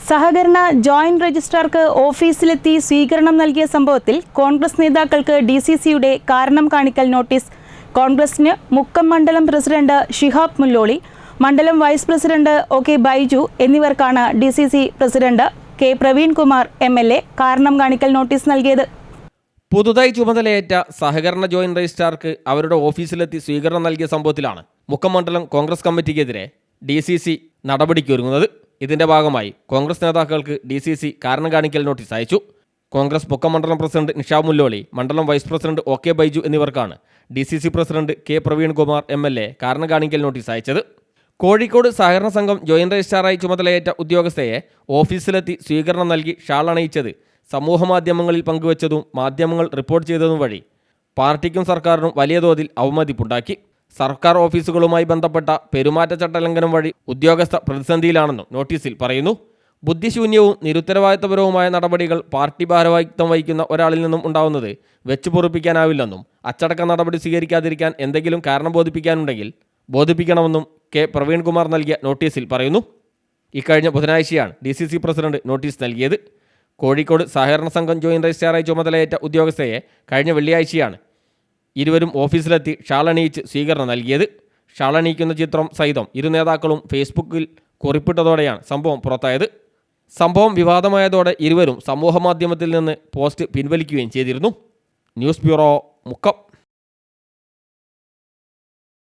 സഹകരണ ജോയിന്റ് രജിസ്ട്രാർക്ക് ഓഫീസിലെത്തി സ്വീകരണം നൽകിയ സംഭവത്തിൽ കോൺഗ്രസ് നേതാക്കൾക്ക് DCCയുടെ കാരണം കാണിക്കൽ നോട്ടീസ്. കോൺഗ്രസിന് മുക്കം മണ്ഡലം പ്രസിഡന്റ് ഷിഹാബ് മുല്ലോളി, മണ്ഡലം വൈസ് പ്രസിഡന്റ് OK ബൈജു എന്നിവർക്കാണ് DCC president K Praveenkumar MLA കാരണം കാണിക്കൽ നോട്ടീസ് നൽകിയത്. പുതുതായി ചുമതലയേറ്റ സഹകരണ ജോയിന്റ് രജിസ്ട്രാർക്ക് അവരുടെ ഓഫീസിലെത്തി സ്വീകരണം നൽകിയ സംഭവത്തിലാണ് മുക്കം മണ്ഡലം കോൺഗ്രസ് കമ്മിറ്റിക്കെതിരെ DCC നടപടിക്കൊരുങ്ങുന്നത്. ഇതിന്റെ ഭാഗമായി കോൺഗ്രസ് നേതാക്കൾക്ക് DCC കാരണം കാണിക്കൽ നോട്ടീസ് അയച്ചു. കോൺഗ്രസ് മുക്കം മണ്ഡലം പ്രസിഡന്റ് നിഷാബ് മുല്ലോളി, മണ്ഡലം വൈസ് പ്രസിഡന്റ് OK ബൈജു എന്നിവർക്കാണ് DCC president K Praveenkumar MLA കാരണം കാണിക്കൽ നോട്ടീസ് അയച്ചത്. കോഴിക്കോട് സഹകരണ സംഘം ജോയിന്റ് രജിസ്ട്രാറായി ചുമതലയേറ്റ ഉദ്യോഗസ്ഥയെ ഓഫീസിലെത്തി സ്വീകരണം നൽകി ഷാൾ അണിയിച്ചത് സമൂഹമാധ്യമങ്ങളിൽ പങ്കുവച്ചതും മാധ്യമങ്ങൾ റിപ്പോർട്ട് ചെയ്തതും വഴി പാർട്ടിക്കും സർക്കാരിനും വലിയ തോതിൽ അവമതിപ്പുണ്ടാക്കി. സർക്കാർ ഓഫീസുകളുമായി ബന്ധപ്പെട്ട പെരുമാറ്റച്ചട്ട ലംഘനം വഴി ഉദ്യോഗസ്ഥ പ്രതിസന്ധിയിലാണെന്നും നോട്ടീസിൽ പറയുന്നു. ബുദ്ധിശൂന്യവും നിരുത്തരവാദിത്തപരവുമായ നടപടികൾ പാർട്ടി ഭാരവാഹിത്വം വഹിക്കുന്ന ഒരാളിൽ നിന്നും ഉണ്ടാവുന്നത് വെച്ചു പൊറുപ്പിക്കാനാവില്ലെന്നും അച്ചടക്ക നടപടി സ്വീകരിക്കാതിരിക്കാൻ എന്തെങ്കിലും കാരണം ബോധിപ്പിക്കാനുണ്ടെങ്കിൽ ബോധിപ്പിക്കണമെന്നും K പ്രവീൺകുമാർ നൽകിയ നോട്ടീസിൽ പറയുന്നു. ഇക്കഴിഞ്ഞ ബുധനാഴ്ചയാണ് DCC പ്രസിഡന്റ് നോട്ടീസ് നൽകിയത്. കോഴിക്കോട് സഹകരണ സംഘം ജോയിന്റ് രജിസ്ട്രാറായി ചുമതലയേറ്റ ഉദ്യോഗസ്ഥയെ കഴിഞ്ഞ വെള്ളിയാഴ്ചയാണ് ഇരുവരും ഓഫീസിലെത്തി ഷാളണിയിച്ച് സ്വീകരണം നൽകിയത്. ഷാളണിയിക്കുന്ന ചിത്രം സഹിതം ഇരു നേതാക്കളും ഫേസ്ബുക്കിൽ കുറിപ്പിട്ടതോടെയാണ് സംഭവം പുറത്തായത്. സംഭവം വിവാദമായതോടെ ഇരുവരും സമൂഹമാധ്യമത്തിൽ നിന്ന് പോസ്റ്റ് പിൻവലിക്കുകയും ചെയ്തിരുന്നു. News bureau, Mukkam.